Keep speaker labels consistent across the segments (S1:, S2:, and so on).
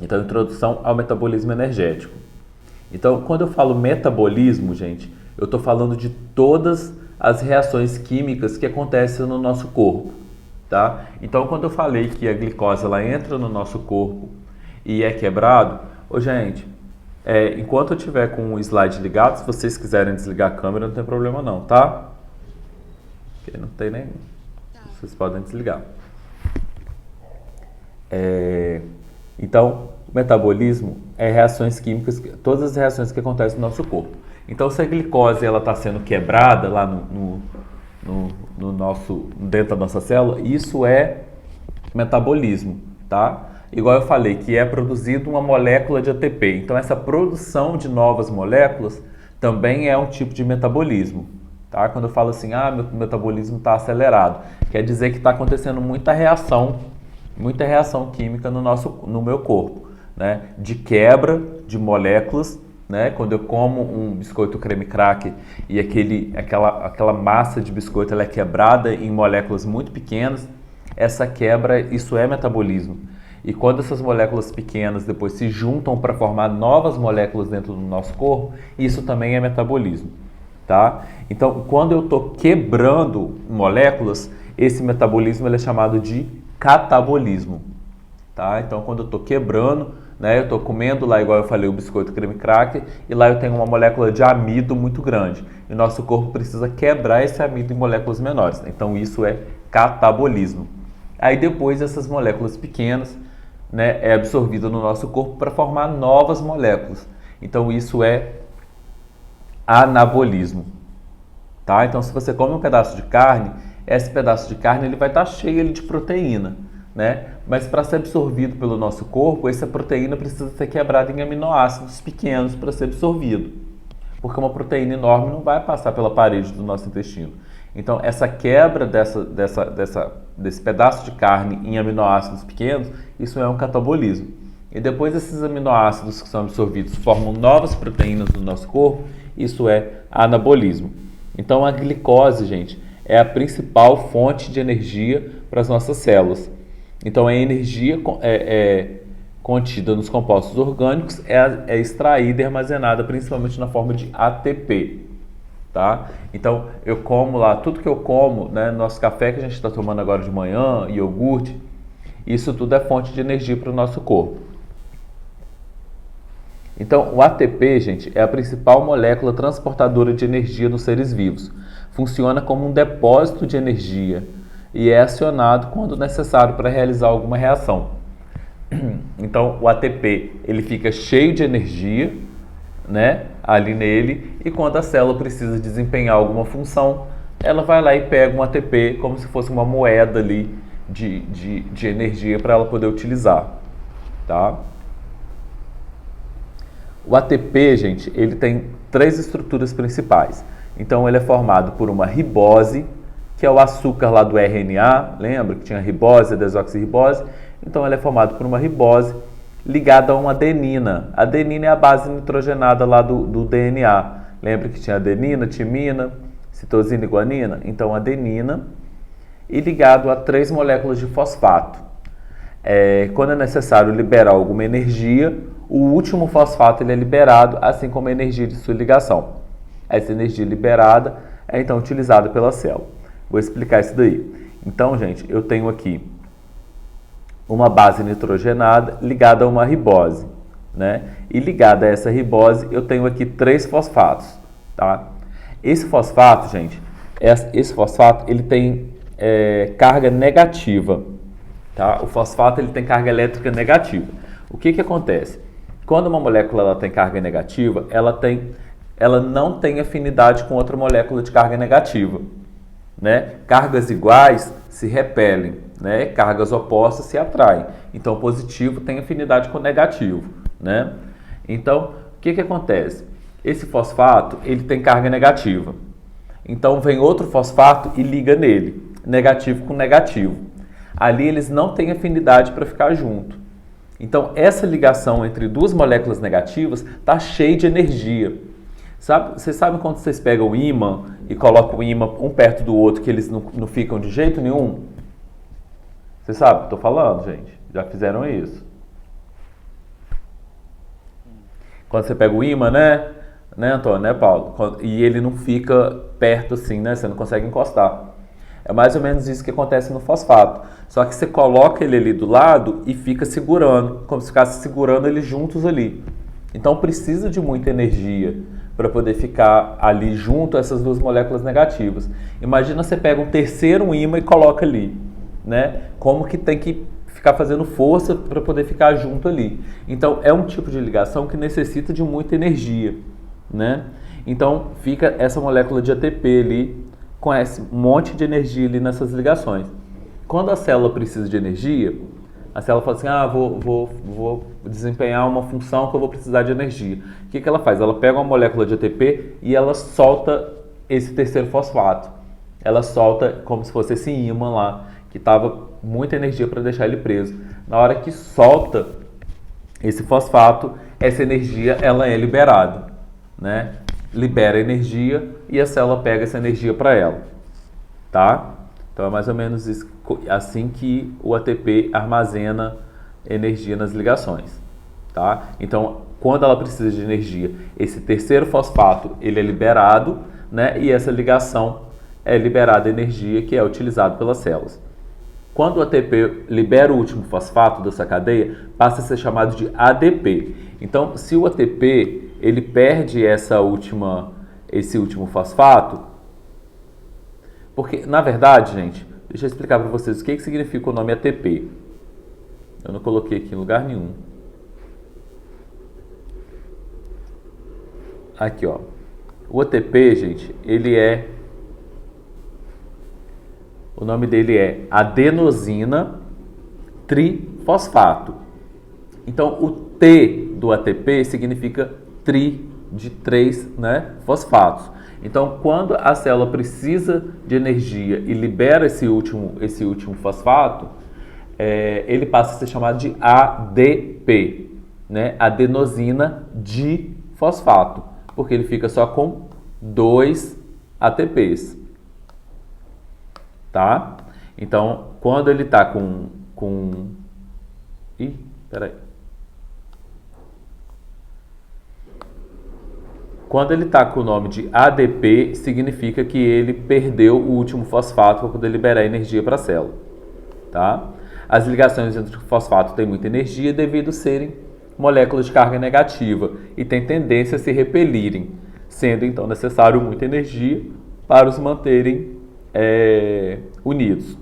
S1: Então, introdução ao metabolismo energético. Então, quando eu falo metabolismo, gente, eu estou falando de todas as reações químicas que acontecem no nosso corpo, tá? Então, quando eu falei que a glicose ela entra no nosso corpo e é quebrado, gente, enquanto eu tiver com o slide ligado, se vocês quiserem desligar a câmera, não tem problema não, tá? Porque não tem nem... Vocês podem desligar. Então, o metabolismo é reações químicas, todas as reações que acontecem no nosso corpo. Então, se a glicose está sendo quebrada lá dentro da nossa célula, isso é metabolismo, tá? Igual eu falei, que é produzido uma molécula de ATP. Então, essa produção de novas moléculas também é um tipo de metabolismo, tá? Quando eu falo assim, meu metabolismo está acelerado, quer dizer que está acontecendo muita reação química no meu corpo, né? De quebra de moléculas, né? Quando eu como um biscoito creme cracker e aquela massa de biscoito ela é quebrada em moléculas muito pequenas, essa quebra, isso é metabolismo. E quando essas moléculas pequenas depois se juntam para formar novas moléculas dentro do nosso corpo, isso também é metabolismo, tá? Então, quando eu estou quebrando moléculas, esse metabolismo ele é chamado de catabolismo, tá? Então, quando eu estou quebrando, né, eu estou comendo lá, igual eu falei, o biscoito creme cracker, e lá eu tenho uma molécula de amido muito grande. E o nosso corpo precisa quebrar esse amido em moléculas menores. Então, isso é catabolismo. Aí, depois, essas moléculas pequenas, né, é absorvida no nosso corpo para formar novas moléculas. Então, isso é anabolismo, tá? Então, se você come um pedaço de carne, esse pedaço de carne ele vai estar cheio de proteína, né? Mas para ser absorvido pelo nosso corpo, essa proteína precisa ser quebrada em aminoácidos pequenos para ser absorvido, porque uma proteína enorme não vai passar pela parede do nosso intestino. Então, essa quebra desse pedaço de carne em aminoácidos pequenos, isso é um catabolismo. E depois esses aminoácidos que são absorvidos formam novas proteínas no nosso corpo, isso é anabolismo. Então, a glicose, gente, é a principal fonte de energia para as nossas células. Então, a energia contida nos compostos orgânicos é extraída e armazenada principalmente na forma de ATP. Tá? Então, eu como lá, tudo que eu como, né, nosso café que a gente está tomando agora de manhã, iogurte, isso tudo é fonte de energia para o nosso corpo. Então, o ATP, gente, é a principal molécula transportadora de energia nos seres vivos. Funciona como um depósito de energia e é acionado quando necessário para realizar alguma reação. Então, o ATP, ele fica cheio de energia, né, ali nele, e quando a célula precisa desempenhar alguma função, ela vai lá e pega um ATP como se fosse uma moeda ali de energia para ela poder utilizar, tá? O ATP, gente, ele tem 3 estruturas principais. Então, ele é formado por uma ribose, que é o açúcar lá do RNA, lembra que tinha ribose, desoxirribose? Então, ele é formado por uma ribose ligada a uma adenina. A adenina é a base nitrogenada lá do DNA. Lembra que tinha adenina, timina, citosina e guanina? Então, adenina e ligado a 3 moléculas de fosfato. Quando é necessário liberar alguma energia, o último fosfato ele é liberado, assim como a energia de sua ligação. Essa energia liberada é então utilizada pela célula. Vou explicar isso daí. Então, gente, eu tenho aqui uma base nitrogenada ligada a uma ribose, né? E ligada a essa ribose, eu tenho aqui 3 fosfatos, tá? Esse fosfato, gente, ele tem carga negativa, tá? O fosfato ele tem carga elétrica negativa. O que acontece? Quando uma molécula ela tem carga negativa, ela não tem afinidade com outra molécula de carga negativa, né? Cargas iguais se repelem, né? Cargas opostas se atraem. Então, o positivo tem afinidade com o negativo, né? Então, o que acontece? Esse fosfato, ele tem carga negativa. Então, vem outro fosfato e liga nele, negativo com negativo. Ali, eles não têm afinidade para ficar junto. Então, essa ligação entre 2 moléculas negativas está cheia de energia. Vocês sabem quando vocês pegam o ímã e colocam o ímã um perto do outro que eles não ficam de jeito nenhum? Vocês sabem o que eu estou falando, gente? Já fizeram isso? Quando você pega o ímã, né, Antônio, né, Paulo? E ele não fica perto assim, né? Você não consegue encostar. É mais ou menos isso que acontece no fosfato. Só que você coloca ele ali do lado e fica segurando, como se ficasse segurando eles juntos ali. Então precisa de muita energia para poder ficar ali junto essas duas moléculas negativas. Imagina você pega um terceiro ímã e coloca ali, né? Como que tem que ficar fazendo força para poder ficar junto ali. Então é um tipo de ligação que necessita de muita energia, né? Então fica essa molécula de ATP ali com esse monte de energia ali nessas ligações. Quando a célula precisa de energia, a célula fala assim, vou desempenhar uma função que eu vou precisar de energia. O que ela faz? Ela pega uma molécula de ATP e ela solta esse terceiro fosfato. Ela solta como se fosse esse ímã lá, que estava muita energia para deixar ele preso. Na hora que solta esse fosfato, essa energia ela é liberada, né? Libera energia e a célula pega essa energia para ela, tá? Então é mais ou menos isso, assim que o ATP armazena energia nas ligações, tá? Então, quando ela precisa de energia, esse terceiro fosfato ele é liberado, né? E essa ligação é liberada energia que é utilizada pelas células. Quando o ATP libera o último fosfato dessa cadeia, passa a ser chamado de ADP. Então, se o ATP ele perde esse último fosfato, porque, na verdade, gente, deixa eu explicar para vocês o que significa o nome ATP. Eu não coloquei aqui em lugar nenhum. Aqui, ó. O ATP, gente, o nome dele é adenosina trifosfato. Então, o T do ATP significa tri, de 3, né, fosfatos. Então, quando a célula precisa de energia e libera esse último fosfato, ele passa a ser chamado de ADP, né, adenosina difosfato, porque ele fica só com 2 ATPs. Tá? Então, quando ele está Quando ele está com o nome de ADP, significa que ele perdeu o último fosfato para poder liberar energia para a célula. Tá? As ligações entre fosfato têm muita energia devido a serem moléculas de carga negativa e têm tendência a se repelirem, sendo então necessário muita energia para os manterem unidos.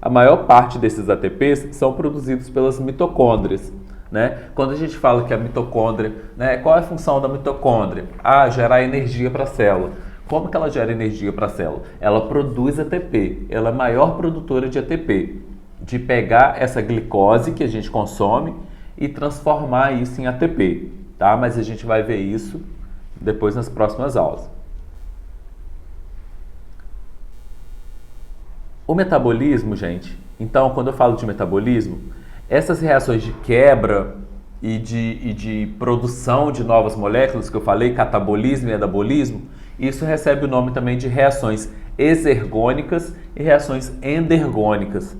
S1: A maior parte desses ATPs são produzidos pelas mitocôndrias, né? Quando a gente fala que a mitocôndria, né, qual é a função da mitocôndria? Gerar energia para a célula. Como que ela gera energia para a célula? Ela produz ATP, ela é a maior produtora de ATP, de pegar essa glicose que a gente consome e transformar isso em ATP, tá? Mas a gente vai ver isso depois nas próximas aulas. O metabolismo, gente, então quando eu falo de metabolismo, essas reações de quebra e de produção de novas moléculas que eu falei, catabolismo e anabolismo, isso recebe o nome também de reações exergônicas e reações endergônicas.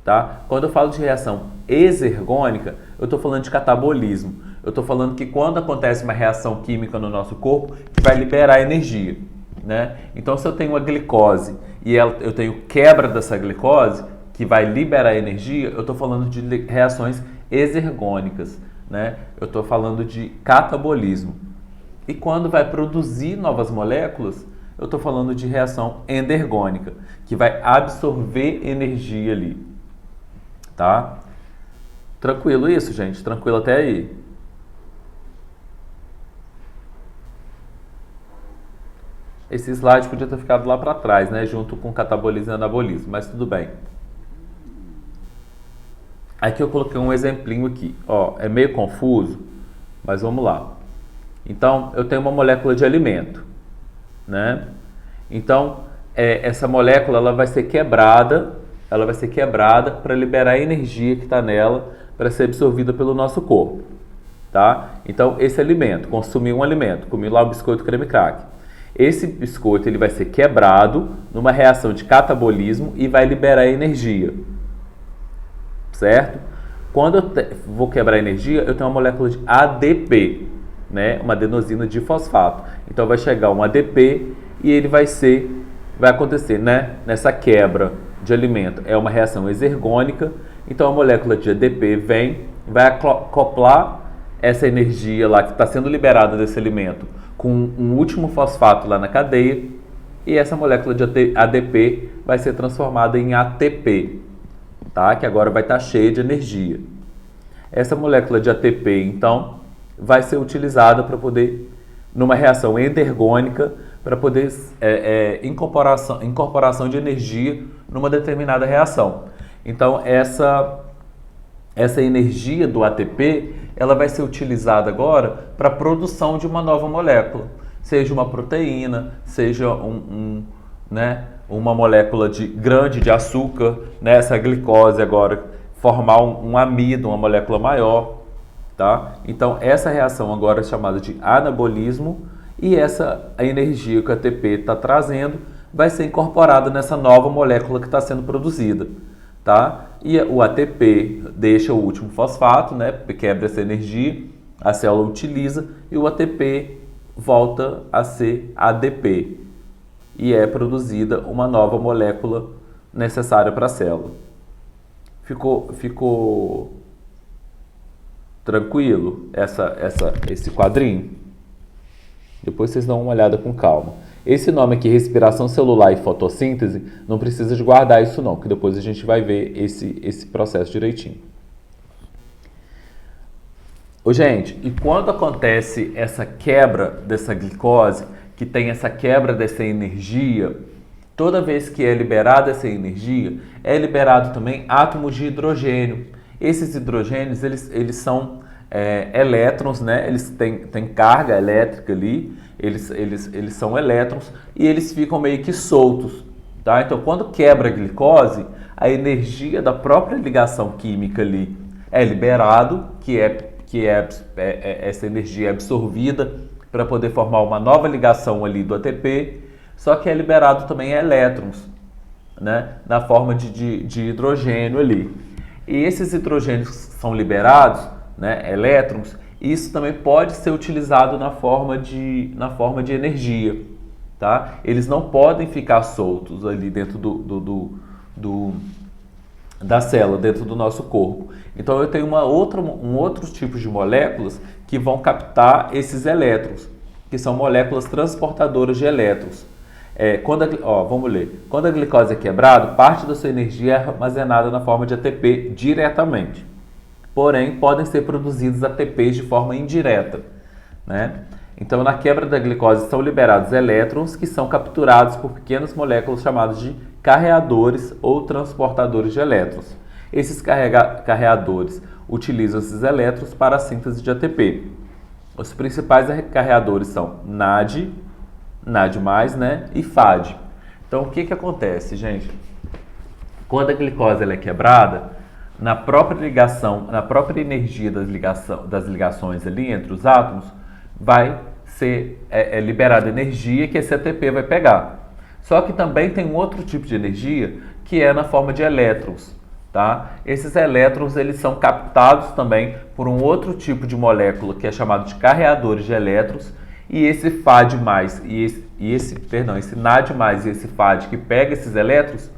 S1: Tá? Quando eu falo de reação exergônica, eu estou falando de catabolismo. Eu estou falando que quando acontece uma reação química no nosso corpo, que vai liberar energia. Né? Então, se eu tenho uma glicose e eu tenho quebra dessa glicose, que vai liberar energia, eu estou falando de reações exergônicas, né? Eu estou falando de catabolismo. E quando vai produzir novas moléculas, eu estou falando de reação endergônica, que vai absorver energia ali. Tá? Tranquilo isso, gente? Tranquilo até aí? Esse slide podia ter ficado lá para trás, né? Junto com catabolismo e anabolismo, mas tudo bem. Aqui eu coloquei um exemplinho aqui. Ó, é meio confuso, mas vamos lá. Então, eu tenho uma molécula de alimento, né? Então, essa molécula ela vai ser quebrada para liberar a energia que está nela para ser absorvida pelo nosso corpo, tá? Então, esse alimento, consumi um alimento, comi lá o biscoito creme crack. Esse biscoito ele vai ser quebrado numa reação de catabolismo e vai liberar energia, certo? Quando eu vou quebrar energia, eu tenho uma molécula de ADP, né, uma adenosina difosfato. Então vai chegar um ADP e ele vai acontecer, né, nessa quebra de alimento. É uma reação exergônica, então a molécula de ADP vai acoplar essa energia lá que está sendo liberada desse alimento com um último fosfato lá na cadeia, e essa molécula de ADP vai ser transformada em ATP, tá? Que agora vai estar cheia de energia. Essa molécula de ATP, então, vai ser utilizada para poder, numa reação endergônica, para poder incorporação de energia numa determinada reação. Então, essa energia do ATP, ela vai ser utilizada agora para a produção de uma nova molécula, seja uma proteína, seja né, uma molécula grande de açúcar, né, essa glicose agora, formar um amido, uma molécula maior, tá? Então, essa reação agora é chamada de anabolismo, e a energia que o ATP está trazendo vai ser incorporada nessa nova molécula que está sendo produzida, tá? E o ATP deixa o último fosfato, né? Quebra essa energia, a célula utiliza e o ATP volta a ser ADP e é produzida uma nova molécula necessária para a célula. Ficou tranquilo esse quadrinho? Depois vocês dão uma olhada com calma. Esse nome aqui, respiração celular e fotossíntese, não precisa de guardar isso não, que depois a gente vai ver esse processo direitinho. Gente, e quando acontece essa quebra dessa glicose, que tem essa quebra dessa energia, toda vez que é liberada essa energia, é liberado também átomos de hidrogênio. Esses hidrogênios, eles são elétrons, né? Eles têm carga elétrica ali, eles são elétrons e eles ficam meio que soltos, tá? Então, quando quebra a glicose, a energia da própria ligação química ali é liberado, essa energia é absorvida para poder formar uma nova ligação ali do ATP, só que é liberado também elétrons, né? Na forma de hidrogênio ali. E esses hidrogênios são liberados, né, elétrons, isso também pode ser utilizado na forma de energia, tá? Eles não podem ficar soltos ali dentro da célula, dentro do nosso corpo. Então eu tenho um outro tipo de moléculas que vão captar esses elétrons, que são moléculas transportadoras de elétrons. Vamos ler. Quando a glicose é quebrada, parte da sua energia é armazenada na forma de ATP diretamente. Porém, podem ser produzidos ATPs de forma indireta, né? Então, na quebra da glicose são liberados elétrons que são capturados por pequenas moléculas chamadas de carreadores ou transportadores de elétrons. Esses carreadores utilizam esses elétrons para a síntese de ATP. Os principais carreadores são NAD, NAD+, né, e FAD. Então, o que acontece, gente? Quando a glicose ela é quebrada, na própria ligação, na própria energia das ligações ali entre os átomos, vai ser liberada energia que esse ATP vai pegar. Só que também tem um outro tipo de energia que é na forma de elétrons, tá? Esses elétrons eles são captados também por um outro tipo de molécula que é chamado de carreadores de elétrons, e esse FAD+, esse NAD+, e esse FAD que pega esses elétrons,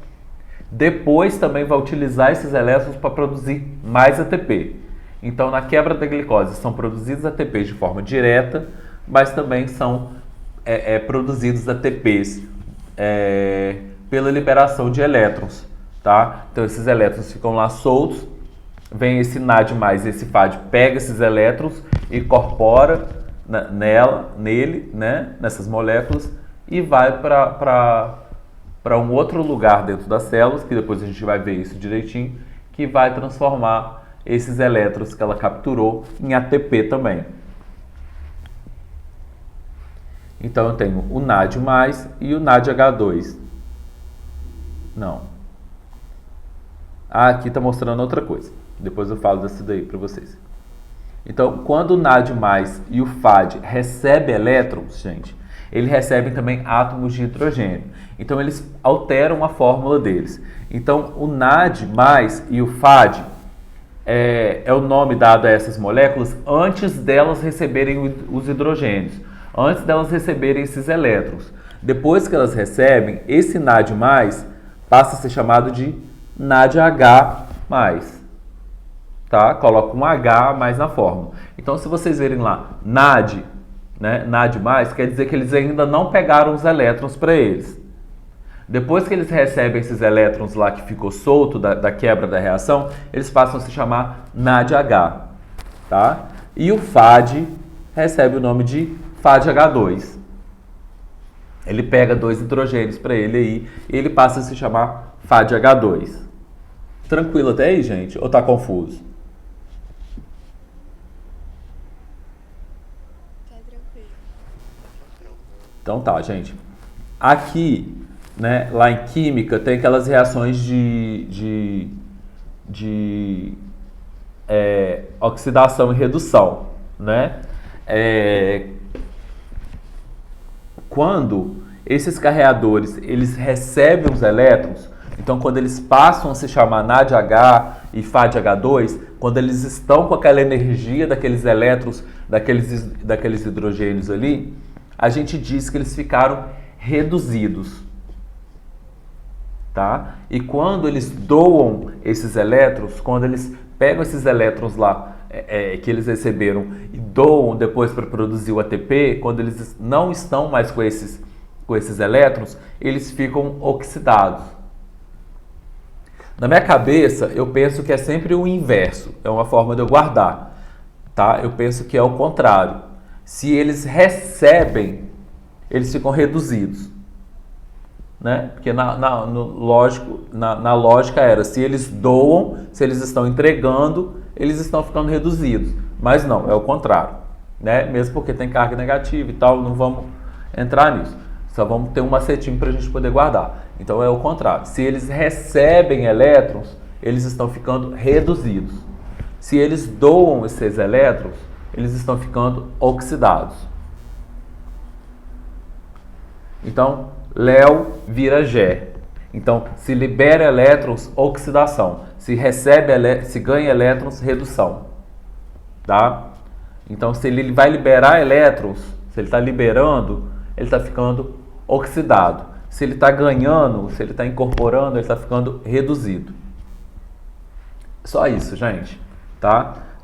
S1: depois também vai utilizar esses elétrons para produzir mais ATP. Então, na quebra da glicose, são produzidos ATPs de forma direta, mas também são produzidos ATPs pela liberação de elétrons, tá? Então, esses elétrons ficam lá soltos, vem esse NAD+, esse FAD, pega esses elétrons, incorpora nele, né, nessas moléculas, e vai para um outro lugar dentro das células, que depois a gente vai ver isso direitinho, que vai transformar esses elétrons que ela capturou em ATP também. Então eu tenho o NAD+, e o NADH2. Não. Aqui está mostrando outra coisa. Depois eu falo desse daí para vocês. Então, quando o NAD+, e o FAD recebem elétrons, gente, eles recebem também átomos de hidrogênio. Então, eles alteram a fórmula deles. Então, o NAD+, e o FAD, é o nome dado a essas moléculas antes delas receberem os hidrogênios, antes delas receberem esses elétrons. Depois que elas recebem, esse NAD+, passa a ser chamado de NADH+. Tá? Coloca um H mais na fórmula. Então, se vocês verem lá, NAD, né, NAD+, quer dizer que eles ainda não pegaram os elétrons para eles. Depois que eles recebem esses elétrons lá que ficou solto da quebra da reação, eles passam a se chamar NADH. Tá? E o FAD recebe o nome de FADH2. Ele pega 2 hidrogênios para ele aí e ele passa a se chamar FADH2. Tranquilo até aí, gente? Ou tá confuso?
S2: Tá tranquilo.
S1: Então tá, gente. Aqui, né, lá em química, tem aquelas reações de oxidação e redução, né? Quando esses carreadores eles recebem os elétrons, então quando eles passam a se chamar NADH e FADH2, quando eles estão com aquela energia daqueles elétrons, daqueles hidrogênios ali, a gente diz que eles ficaram reduzidos. Tá? E quando eles doam esses elétrons, quando eles pegam esses elétrons lá que eles receberam e doam depois para produzir o ATP, quando eles não estão mais com esses elétrons, eles ficam oxidados. Na minha cabeça, eu penso que é sempre o inverso, é uma forma de eu guardar. Tá? Eu penso que é o contrário. Se eles recebem, eles ficam reduzidos. Né? Porque na lógica era, se eles doam, se eles estão entregando, eles estão ficando reduzidos. Mas não, é o contrário. Né? Mesmo porque tem carga negativa e tal, não vamos entrar nisso. Só vamos ter um macetinho para a gente poder guardar. Então é o contrário. Se eles recebem elétrons, eles estão ficando reduzidos. Se eles doam esses elétrons, eles estão ficando oxidados. Então, Léo vira Gé. Então, se libera elétrons, oxidação. Se ganha elétrons, redução. Tá? Então, se ele vai liberar elétrons, se ele está liberando, ele está ficando oxidado. Se ele está ganhando, se ele está incorporando, ele está ficando reduzido. Só isso, gente. Tá?